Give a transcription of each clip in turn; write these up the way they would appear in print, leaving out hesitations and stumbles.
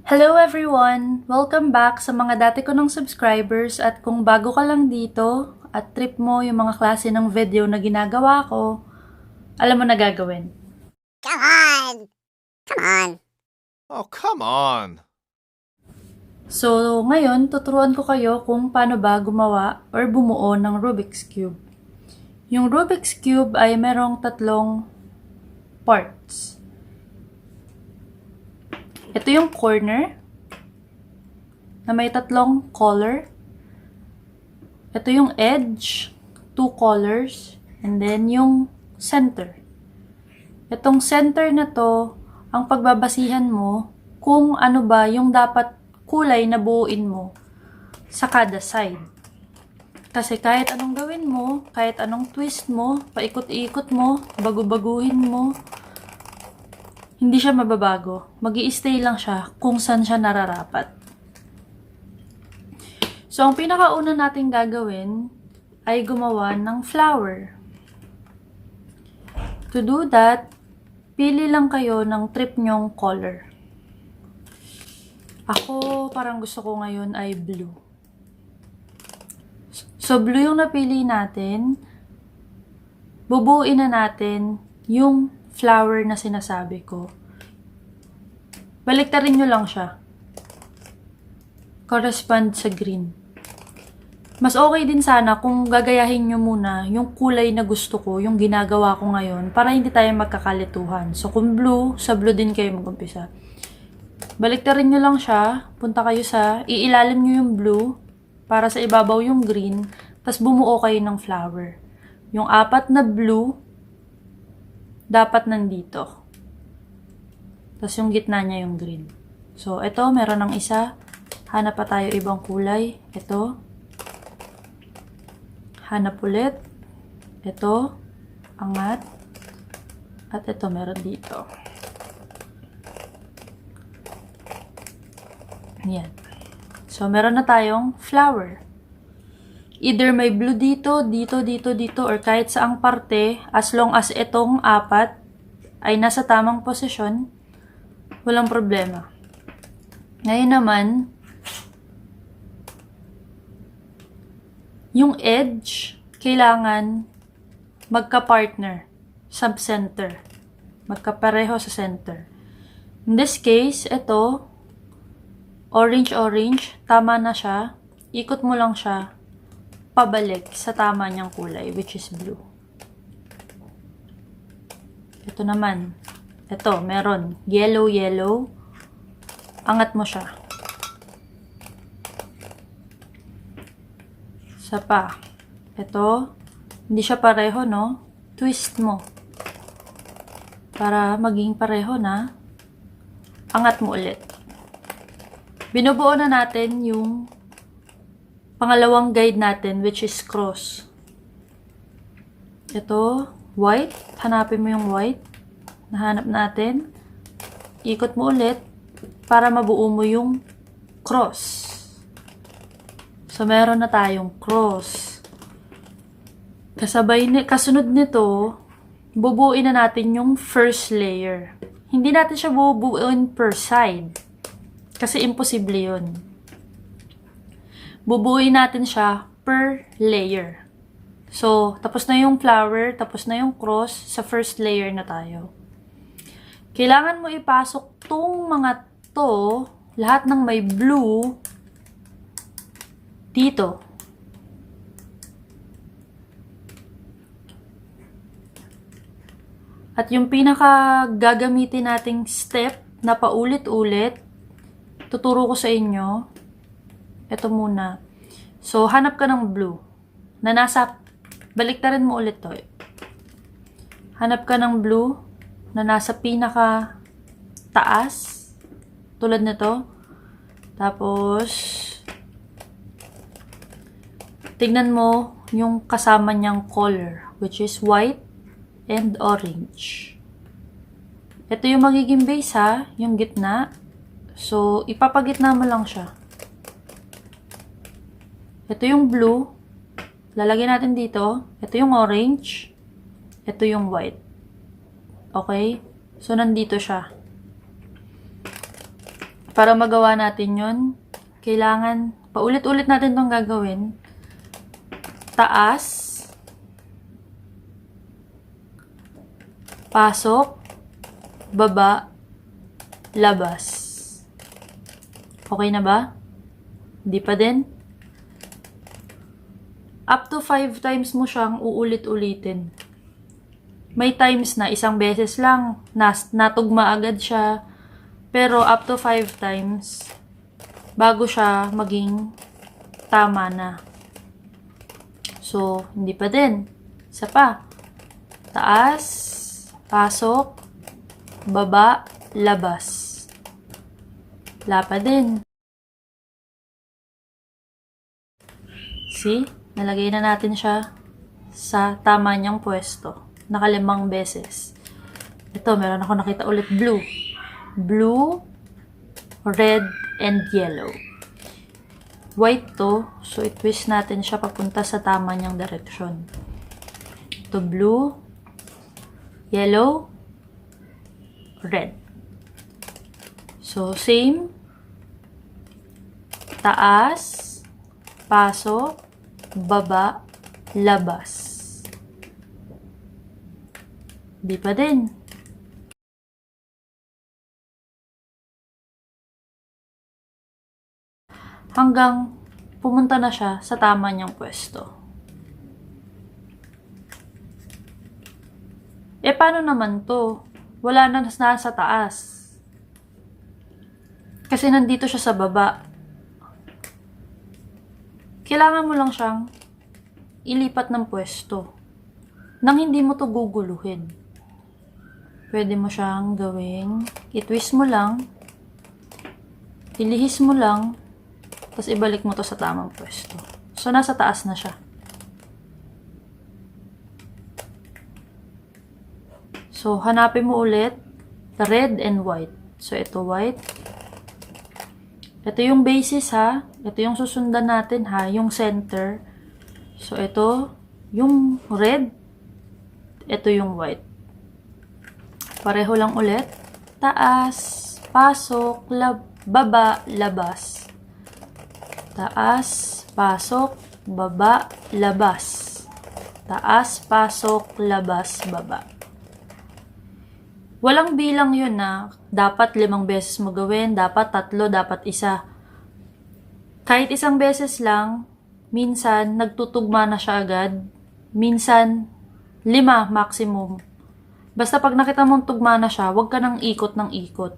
Hello everyone! Welcome back sa mga dati ko ng subscribers at kung bago ka lang dito at trip mo yung mga klase ng video na ginagawa ko, alam mo na gagawin. Come on! Come on! Oh, come on! So, ngayon, tuturuan ko kayo kung paano ba gumawa or bumuo ng Rubik's Cube. Yung Rubik's Cube ay merong tatlong parts. Ito yung corner na may tatlong color. Ito yung edge, 2 colors, and then yung center. Itong center na to, ang pagbabasihan mo kung ano ba yung dapat kulay na buuin mo sa kada side. Kasi kahit anong gawin mo, kahit anong twist mo, paikot-ikot mo, bago-baguhin mo, hindi siya mababago. Mag-i-stay lang siya kung saan siya nararapat. So, ang pinakauna nating gagawin ay gumawa ng flower. To do that, pili lang kayo ng trip nyong color. Ako, parang gusto ko ngayon ay blue. So, blue yung napili natin. Bubuuin na natin yung flower na sinasabi ko. Baliktarin nyo lang siya. Correspond sa green. Mas okay din sana kung gagayahin nyo muna yung kulay na gusto ko, yung ginagawa ko ngayon, para hindi tayo magkakalituhan. So, kung blue, sa blue din kayo mag-umpisa. Baliktarin nyo lang siya. Punta kayo sa, iilalim nyo yung blue, para sa ibabaw yung green, tas bumuo kayo ng flower. Yung 4 na blue, dapat nandito. Tapos yung gitna niya yung green. So, ito, meron ng isa. Hanap pa tayo ibang kulay. Ito. Hanap ulit. Ito. Angat. At ito, meron dito. Yan. So, meron na tayong flower. Either may blue dito, dito, or kahit saang parte, as long as itong 4 ay nasa tamang posisyon, walang problema. Ngayon naman, yung edge, kailangan magka-partner sa center. Magkapareho sa center. In this case, ito, orange, tama na siya. Ikot mo lang siya pabalik sa tama niyang kulay, which is blue. Ito naman. Ito, meron. Yellow. Angat mo siya. Isa pa. Ito, hindi siya pareho, no? Twist mo. Para maging pareho na. Angat mo ulit. Binubuo na natin yung pangalawang guide natin, which is cross. Ito, white. Hanapin mo yung white. Nahanap natin. Ikot mo ulit para mabuo mo yung cross. So, meron na tayong cross. Kasunod nito, bubuuin na natin yung first layer. Hindi natin siya bubuuin per side. Kasi imposible yun. Bubuuin natin siya per layer. So, tapos na yung flower, tapos na yung cross, sa first layer na tayo. Kailangan mo ipasok tong mga to, lahat ng may blue, dito. At yung pinaka gagamitin nating step na paulit-ulit, tuturo ko sa inyo, ito muna. So, hanap ka ng blue. Na nasa, baliktarin mo ulit to. Hanap ka ng blue na nasa pinaka taas. Tulad nito. Tapos, tignan mo yung kasama niyang color, which is white and orange. Ito yung magiging base, ha? Yung gitna. So, ipapagitna mo lang siya. Ito yung blue. Lalagyan natin dito. Ito yung orange. Ito yung white. Okay? So, nandito siya. Para magawa natin yun, kailangan, paulit-ulit natin itong gagawin. Taas, pasok, baba, labas. Okay na ba? Hindi pa din? Up to 5 times mo siyang uulit-ulitin. May times na isang beses lang, natugma agad siya. Pero up to 5 times, bago siya maging tama na. So, hindi pa din. Isa pa. Taas, pasok, baba, labas. Wala pa din. See? Nalagay na natin siya sa tama niyang pwesto. Nakalimang beses. Ito, meron ako nakita ulit blue. Blue, red, and yellow. White to, so i-twist natin siya papunta sa tama niyang direksyon. Ito blue, yellow, red. So, same. Taas, pasok, baba, labas. Di pa din. Hanggang pumunta na siya sa tama niyang pwesto. Paano naman to? Wala na nasa taas. Kasi nandito siya sa baba. Kailangan mo lang siyang ilipat ng pwesto nang hindi mo to guguluhin. Pwede mo siyang gawing, i-twist mo lang, ilihis mo lang, tapos ibalik mo to sa tamang pwesto. So, nasa taas na siya. So, hanapin mo ulit the red and white. So, ito white. Ito yung basis ha. Ito yung susundan natin ha. Yung center. So, ito yung red. Ito yung white. Pareho lang ulit. Taas, pasok, baba, labas. Taas, pasok, baba, labas. Taas, pasok, labas, baba. Walang bilang yun na dapat 5 beses mo gawin, dapat 3, dapat 1. Kahit isang beses lang, minsan nagtutugma na siya agad, minsan 5 maximum. Basta pag nakita mong tugma na siya, huwag ka nang ikot ng ikot.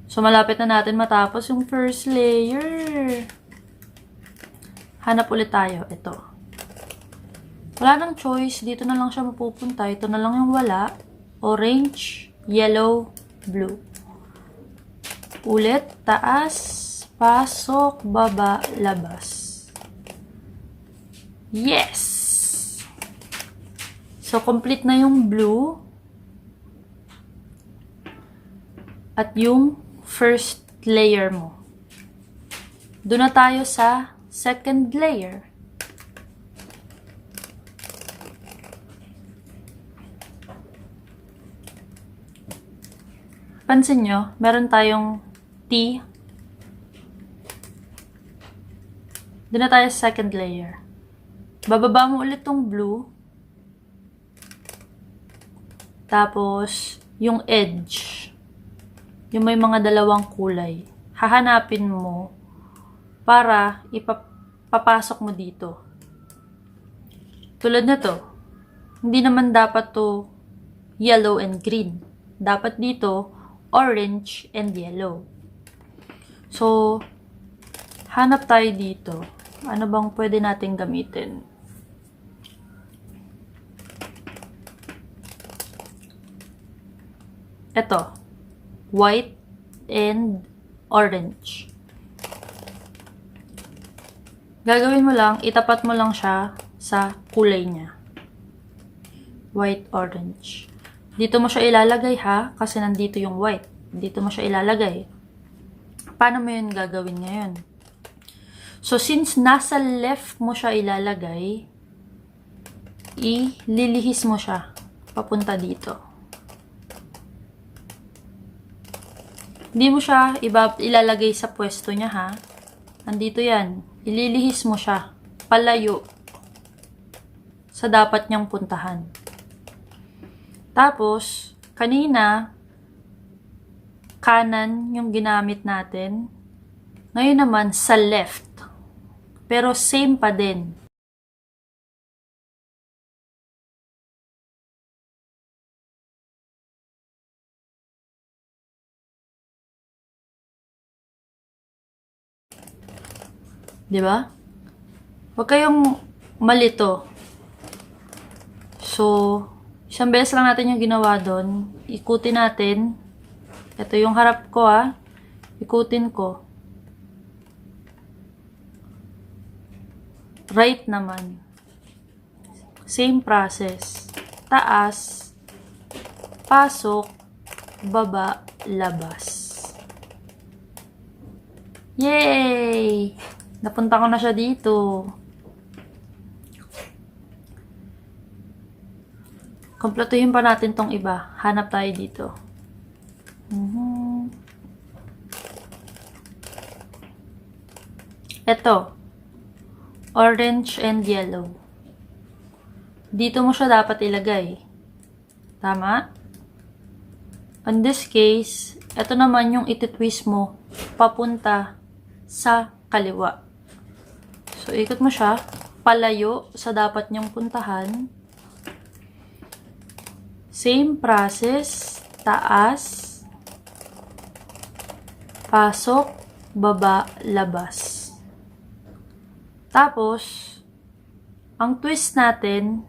So, malapit na natin matapos yung first layer. Hanap ulit tayo. Ito. Wala nang choice. Dito na lang siya mapupunta. Ito na lang yung wala. Orange, yellow, blue. Ulit. Taas, pasok, baba, labas. Yes! So, complete na yung blue. At yung first layer mo. Doon na tayo sa second layer. Pansin nyo, meron tayong T. Doon na tayo sa second layer. Bababa mo ulit tong blue. Tapos, yung edge. Yung may mga dalawang kulay. Hahanapin mo para ipapasok mo dito. Tulad na to. Hindi naman dapat to yellow and green. Dapat dito, orange and yellow. So, hanap tayo dito. Ano bang pwede natin gamitin? Ito, white and orange. Gagawin mo lang, itapat mo lang siya sa kulay niya. White, orange. Dito mo siya ilalagay ha, kasi nandito yung white. Dito mo siya ilalagay. Paano mo yun gagawin ngayon? So, since nasa left mo siya ilalagay, ililihis mo siya papunta dito. Hindi mo siya ilalagay sa pwesto niya, ha? Andito yan. Ililihis mo siya. Palayo. Sa dapat niyang puntahan. Tapos, kanina, kanan yung ginamit natin. Ngayon naman, sa left. Pero same pa din. Diba? Huwag kayong malito. So, isang beses lang natin yung ginawa doon. Ikutin natin. Ito yung harap ko, ah. Ikutin ko. Right naman. Same process. Taas. Pasok. Baba. Labas. Yay! Napunta ko na siya dito. Kompletuhin pa natin tong iba. Hanap tayo dito. Ito. Orange and yellow. Dito mo siya dapat ilagay. Tama? In this case, ito naman yung ititwist mo papunta sa kaliwa. So, ikot mo siya palayo sa dapat niyang puntahan. Same process, taas, pasok, baba, labas. Tapos, ang twist natin,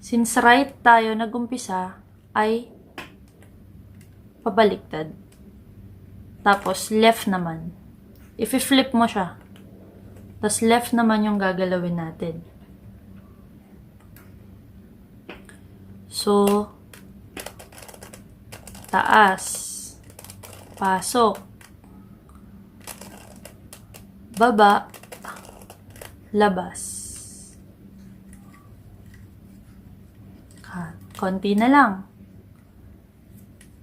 since right tayo nagumpisa, ay pabaliktad. Tapos, left naman. I-flip mo siya. Tapos, left naman yung gagalawin natin. So, taas, pasok, baba, labas. Konti na lang.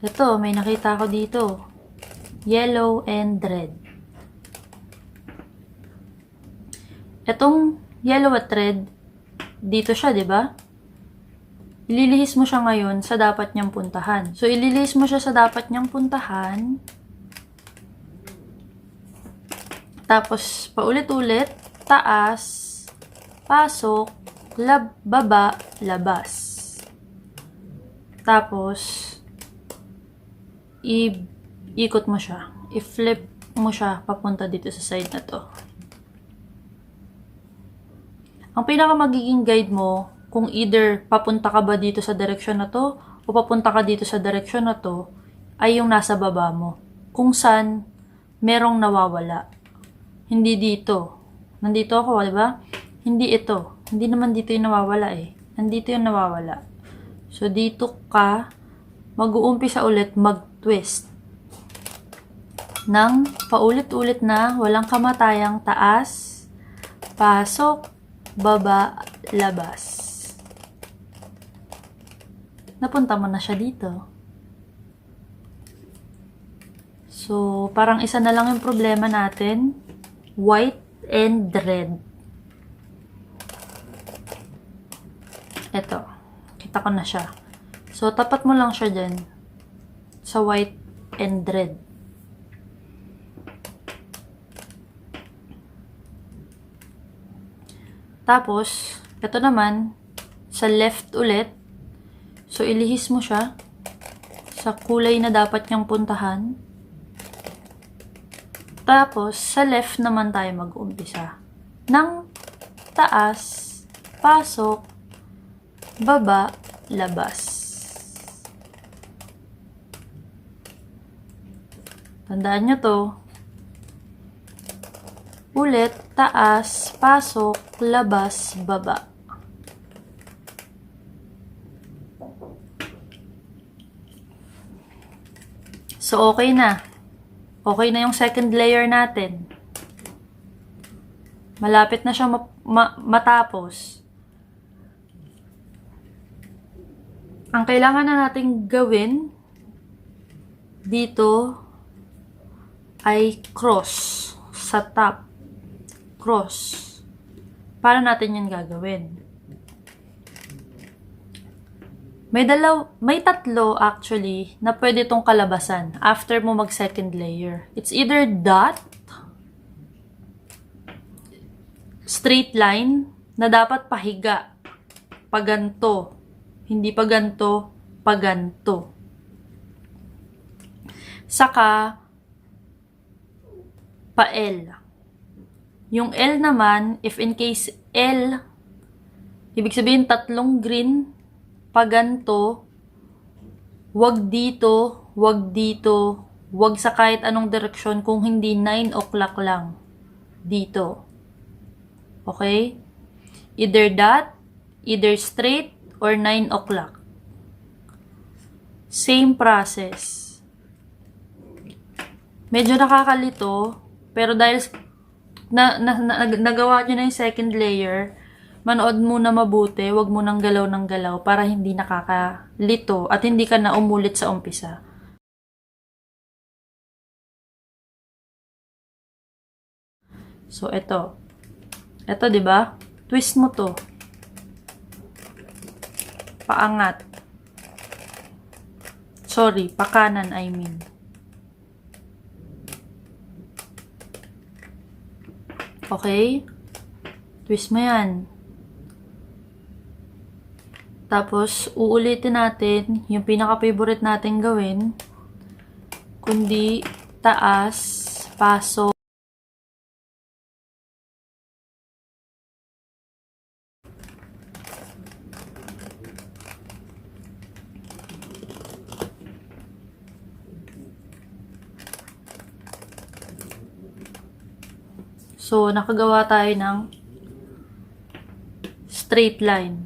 Ito, may nakita ko dito. Yellow and red. Itong yellow at red, dito siya, di ba? Ililihis mo siya ngayon sa dapat niyang puntahan. So, ililihis mo siya sa dapat niyang puntahan. Tapos, paulit-ulit, taas, pasok, baba, labas. Tapos, ikot mo siya. I-flip mo siya papunta dito sa side na to. Ang pinaka magiging guide mo, kung either papunta ka ba dito sa direksyon na to, o papunta ka dito sa direksyon na to, ay yung nasa baba mo. Kung saan, merong nawawala. Hindi dito. Nandito ako, di ba? Hindi ito. Hindi naman dito yung nawawala eh. Nandito yung nawawala. So, dito ka, mag-uumpisa ulit mag-twist. Nang paulit-ulit na walang kamatayang taas, pasok, baba, labas. Napunta mo na siya dito. So, parang isa na lang yung problema natin. White and red. Ito. Kita ko na siya. So, tapat mo lang siya dyan. Sa white and red. Tapos, ito naman, sa left ulit. So, ilihis mo siya sa kulay na dapat niyang puntahan. Tapos, sa left naman tayo mag-umpisa. Nang taas, pasok, baba, labas. Tandaan nyo to. Ulit, taas, pasok, labas, baba. So, okay na. Okay na yung second layer natin. Malapit na siya matapos. Ang kailangan na nating gawin dito ay cross sa top. Cross. Para natin yan gagawin. May tatlo actually na pwede tong kalabasan after mo mag second layer. It's either dot, straight line na dapat pahiga, paganto, hindi paganto, paganto. Saka pa L. Yung L naman, if in case L, ibig sabihin tatlong green, paganto, wag dito, wag dito, wag sa kahit anong direksyon kung hindi 9 o'clock lang. Dito. Okay? Either that, either straight, or 9 o'clock. Same process. Medyo nakakalito, pero dahil nagawa nyo na yung second layer, manood muna mabuti, wag mo nang galaw ng galaw para hindi nakakalito at hindi ka na umulit sa umpisa. So, ito. Ito, di ba? Twist mo to. Paangat. Sorry, pakanan, I mean. Okay? Twist mo yan. Tapos, uulitin natin yung pinaka-favorite natin gawin. Kundi, taas, pasok. So, nakagawa tayo ng straight line.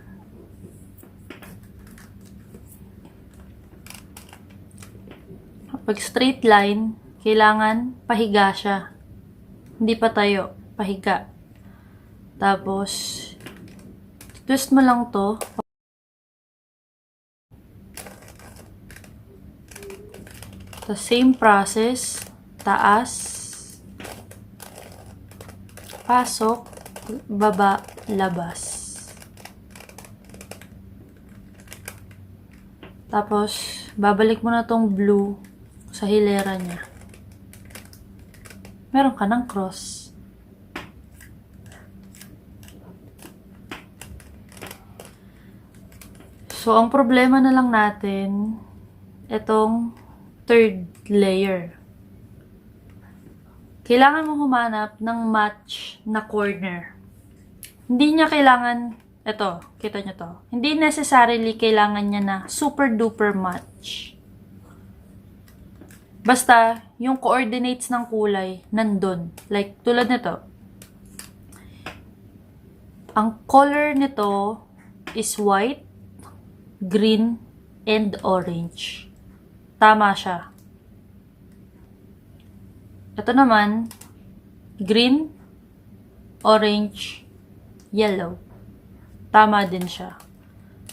Pag straight line, kailangan pahiga siya. Hindi pa tayo, pahiga. Tapos, twist mo lang to. The same process, taas, pasok, baba, labas. Tapos, babalik mo na tong blue sa hilera niya. Meron ka ng cross. So, ang problema na lang natin, itong third layer. Kailangan mo humanap ng match na corner. Hindi niya kailangan, ito, kita nyo to. Hindi necessarily kailangan niya na super duper match. Basta, yung coordinates ng kulay, nandun. Like, tulad nito. Ang color nito is white, green, and orange. Tama siya. Ito naman, green, orange, yellow. Tama din siya.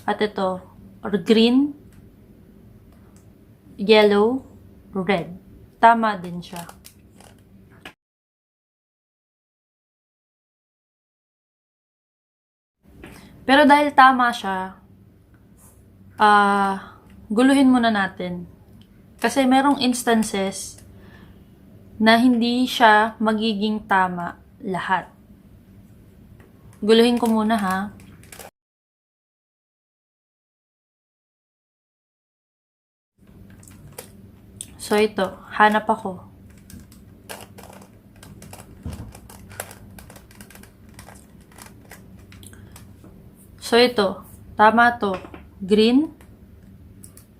At ito, green, yellow, red. Tama din siya. Pero dahil tama siya, guluhin muna natin. Kasi merong instances na hindi siya magiging tama lahat. Guluhin ko muna ha. So ito, hanap ako. So ito, tama to. Green,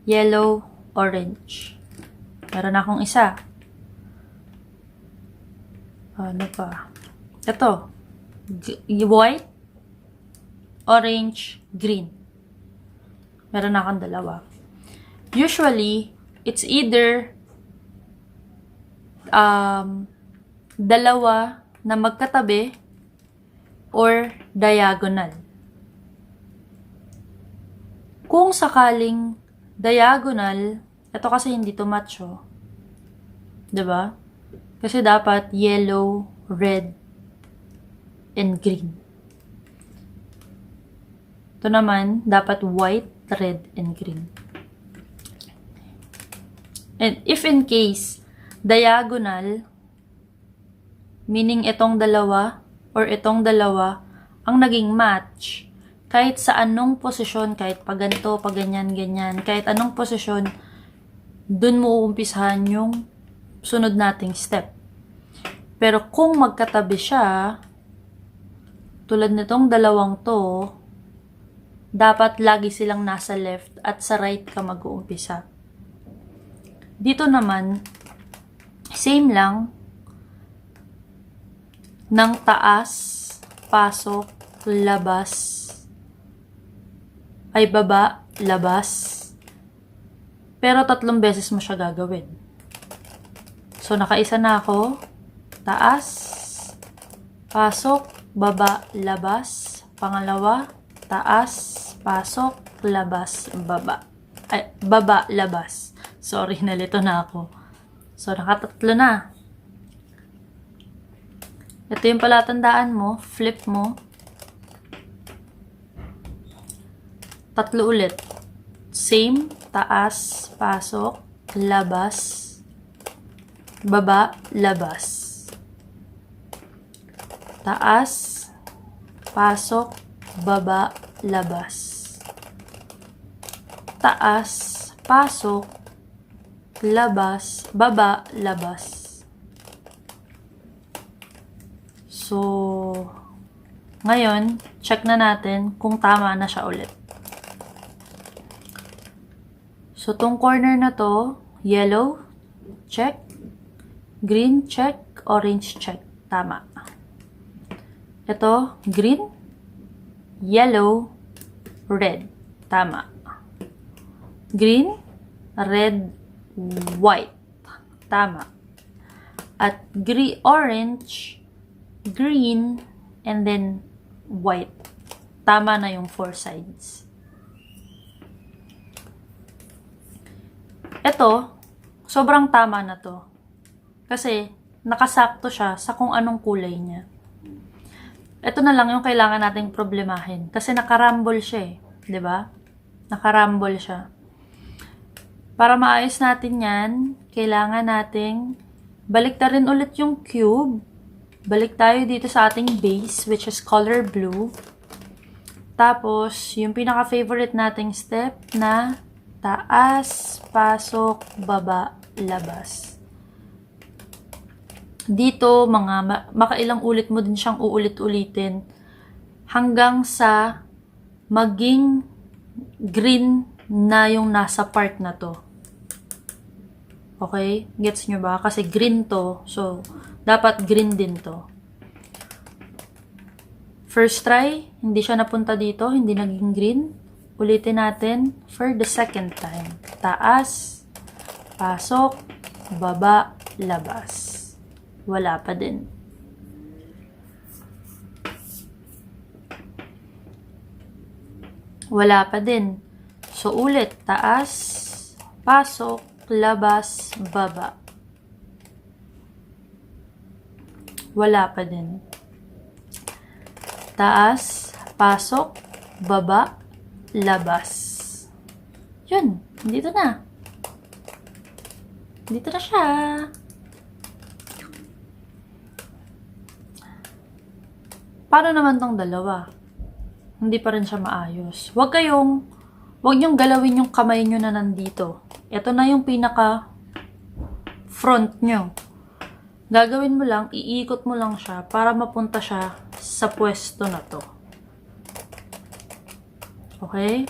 yellow, orange. Meron akong isa. Ano pa? Ito. White, orange, green. Meron akong dalawa. Usually, it's either dalawa na magkatabi or diagonal. Kung sakaling diagonal, ito kasi hindi to match, oh. 'Diba? Kasi dapat yellow, red, and green. Ito naman, dapat white, red, and green. And if in case, diagonal, meaning itong dalawa or itong dalawa, ang naging match, kahit sa anong posisyon, kahit pa ganito, pa ganyan, ganyan, kahit anong posisyon, dun mo uumpisahan yung sunod nating step. Pero kung magkatabi siya, tulad nitong dalawang to, dapat lagi silang nasa left at sa right ka mag-uumpisa. Dito naman, same lang, ng taas, pasok, labas, ay baba, labas, pero 3 beses mo siya gagawin. So, nakaisa na ako, taas, pasok, baba, labas, pangalawa, taas, pasok, labas, baba. Ay, baba, labas. Sorry, nalito na ako. So, nakatatlo na. Ito yung palatandaan mo, flip mo. 3 ulit. Same, taas, pasok, labas, baba, labas. Taas, pasok, baba, labas. Taas, pasok, labas, baba, labas. So, ngayon, check na natin kung tama na siya ulit. So, tong corner na to, yellow, check. Green, check. Orange, check. Tama. Ito, green, yellow, red. Tama. Green, red, white. Tama. At orange, green, and then white. Tama na yung 4 sides. Ito, sobrang tama na to. Kasi, nakasakto siya sa kung anong kulay niya. Ito na lang yung kailangan nating problemahin. Kasi nakarambol siya eh. 'Di ba? Nakarambol siya. Para maayos natin yan, kailangan nating baliktarin ulit yung cube. Balik tayo dito sa ating base, which is color blue. Tapos, yung pinaka-favorite nating step na taas, pasok, baba, labas. Dito, makailang ulit mo din siyang uulit-ulitin hanggang sa maging green na yung nasa part na to. Okay? Gets nyo ba? Kasi green to. So, dapat green din to. First try, hindi siya napunta dito. Hindi naging green. Ulitin natin for the second time. Taas, pasok, baba, labas. Wala pa din. Wala pa din. So, ulit. Taas, pasok, labas, baba. Wala pa din. Taas, pasok, baba, labas. Yun. Dito na. Dito na siya. Paano naman tong dalawa? Hindi pa rin siya maayos. Huwag niyong galawin yung kamay nyo na nandito. Ito na yung pinaka front nyo. Gagawin mo lang, iikot mo lang siya para mapunta siya sa pwesto na to. Okay?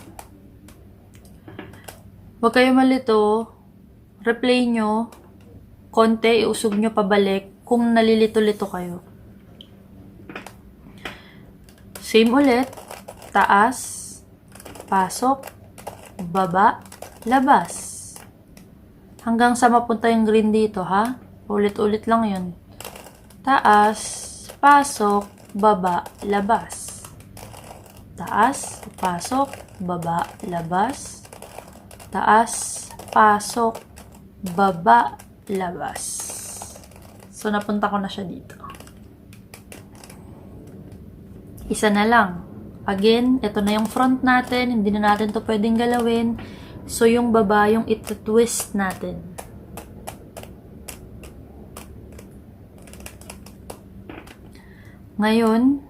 Huwag kayo malito. Replay nyo. Konti, iusog nyo pabalik kung nalilito-lito kayo. Same ulit. Taas, pasok, baba, labas. Hanggang sa mapunta yung green dito, ha? Ulit-ulit lang yun. Taas, pasok, baba, labas. Taas, pasok, baba, labas. Taas, pasok, baba, labas. So, napunta ko na siya dito. Isa na lang. Again, ito na yung front natin. Hindi na natin to pwedeng galawin. So, yung baba, yung ito-twist natin. Ngayon,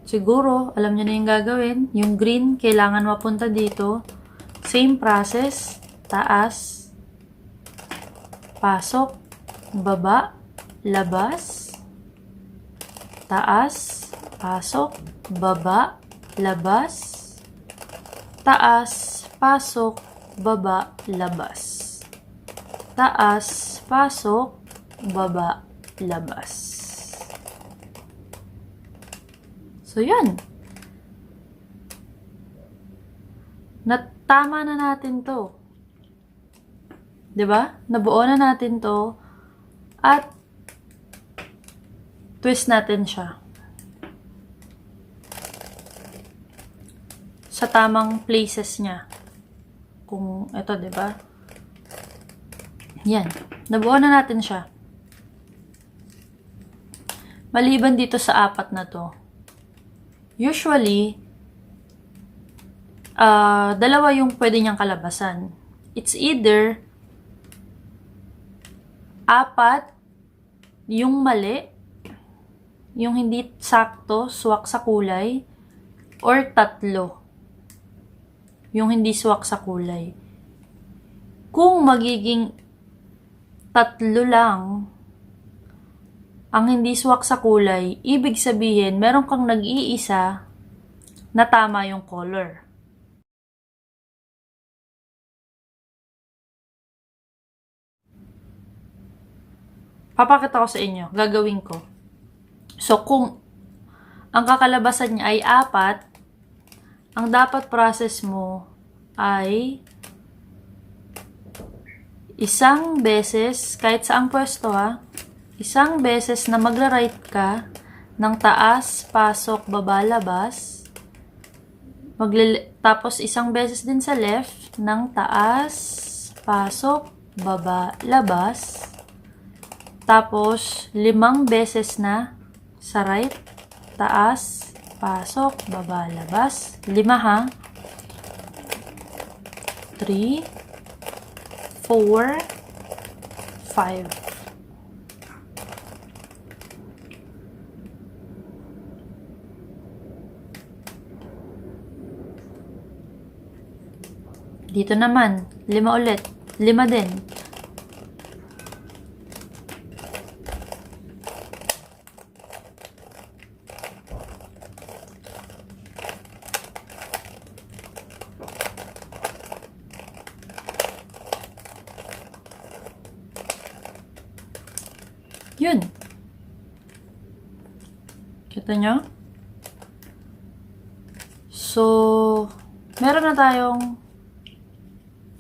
siguro, alam niyo na yung gagawin. Yung green, kailangan mapunta dito. Same process. Taas. Pasok. Baba. Labas. Taas. Pasok. Baba. Labas. Taas. Pasok. Baba. Labas. Taas. Pasok. Baba. Labas. So, yun. Tama na natin to. 'Di ba? Nabuo na natin to. At twist natin siya. Sa tamang places niya. Kung ito, 'di ba? Yan. Nabuo na natin siya. Maliban dito sa apat na to. Usually, dalawa yung pwede niyang kalabasan. It's either apat yung mali, yung hindi sakto, swak sa kulay, or tatlo yung hindi swak sa kulay. Kung magiging tatlo lang ang hindi swak sa kulay, ibig sabihin, meron kang nag-iisa na tama yung color. Papakita ko sa inyo. Gagawin ko. So, kung ang kakalabasan niya ay apat, ang dapat process mo ay isang beses, kahit saang pwesto isang beses na magra-right ka ng taas, pasok, baba, labas. Tapos isang beses din sa left ng taas, pasok, baba, labas. Tapos 5 beses na sa right, taas, pasok, baba, labas. 5 ha. 3, 4, 5. Dito naman, 5 ulit. 5 din. Yun. Kita nyo? So, meron na tayong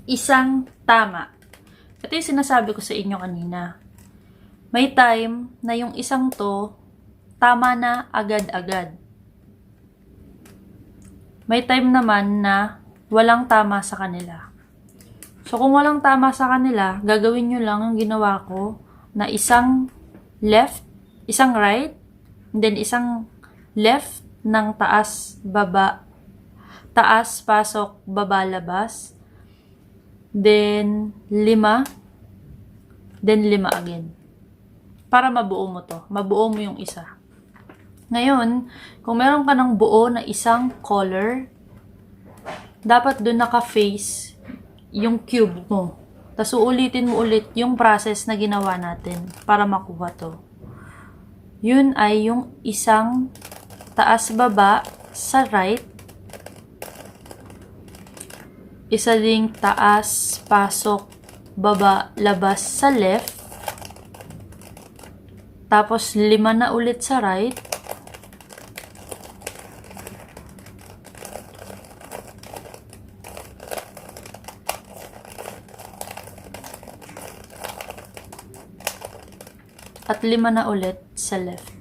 isang tama. Ito yung sinasabi ko sa inyo kanina. May time na yung isang to, tama na agad-agad. May time naman na walang tama sa kanila. So, kung walang tama sa kanila, gagawin nyo lang yung ginawa ko na isang left, isang right, then isang left ng taas, baba, taas, pasok, baba, labas. Then 5, then 5 again. Para mabuo mo to. Mabuo mo yung isa. Ngayon, kung meron ka ng buo na isang color, dapat doon naka-face yung cube mo. Tapos uulitin mo ulit yung process na ginawa natin para makuha to. Yun ay yung isang taas-baba sa right. Isa ding taas, pasok, baba, labas sa left. Tapos 5 na ulit sa right. At 5 na ulit sa left.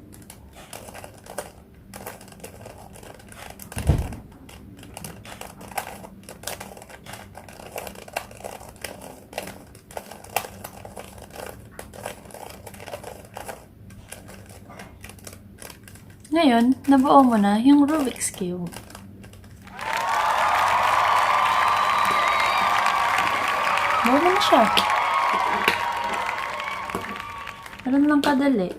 Ngayon, nabuo mo na yung Rubik's Cube. Buo mo na siya. Ganun lang kadali.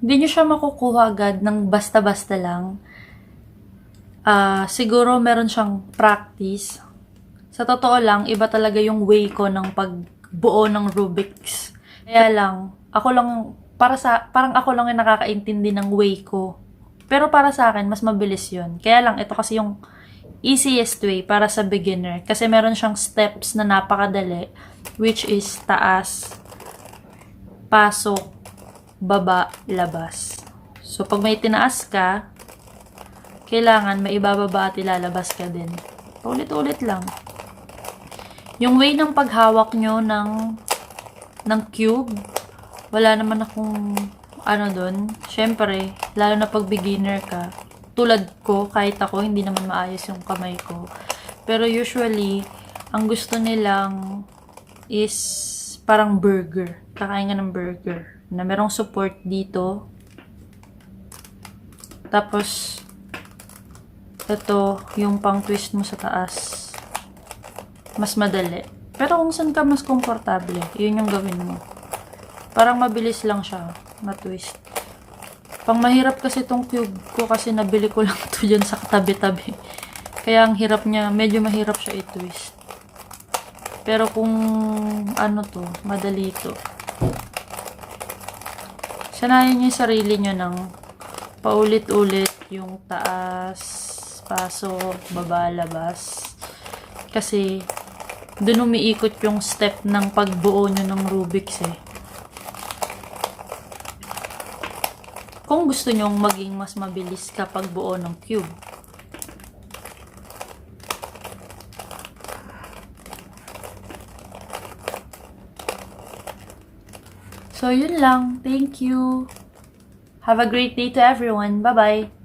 Hindi nyo siya makukuha agad ng basta-basta lang. Siguro meron siyang practice. Sa totoo lang, iba talaga yung way ko ng pagbuo ng Rubik's. Kaya lang, parang ako lang yung nakakaintindi ng way ko. Pero para sa akin, mas mabilis yun. Kaya lang, ito kasi yung easiest way para sa beginner. Kasi meron siyang steps na napakadali, which is taas, pasok, baba, labas. So, pag may tinaas ka, kailangan may ibababa at ilalabas ka din. Ulit-ulit lang. Yung way ng paghawak nyo ng cube, wala naman akong doon. Syempre, lalo na pag beginner ka, tulad ko, kahit ako, hindi naman maayos yung kamay ko. Pero usually, ang gusto nilang is parang burger. Kakain ka ng burger. Na merong support dito. Tapos, ito, yung pang twist mo sa taas. Mas madali. Pero kung saan ka mas komportable, yun yung gawin mo. Parang mabilis lang siya, ma-twist. Pang mahirap kasi tong cube ko kasi nabili ko lang to dyan sa katabi-tabi. Kaya ang hirap niya, medyo mahirap siya i-twist. Pero kung madali to. Sanayin niyo yung sarili niyo ng paulit-ulit yung taas, pasok, baba, labas. Kasi dun umiikot yung step ng pagbuo nyo ng Rubik's eh. Kung gusto nyong maging mas mabilis kapag buo ng cube. So, yun lang. Thank you. Have a great day to everyone. Bye-bye.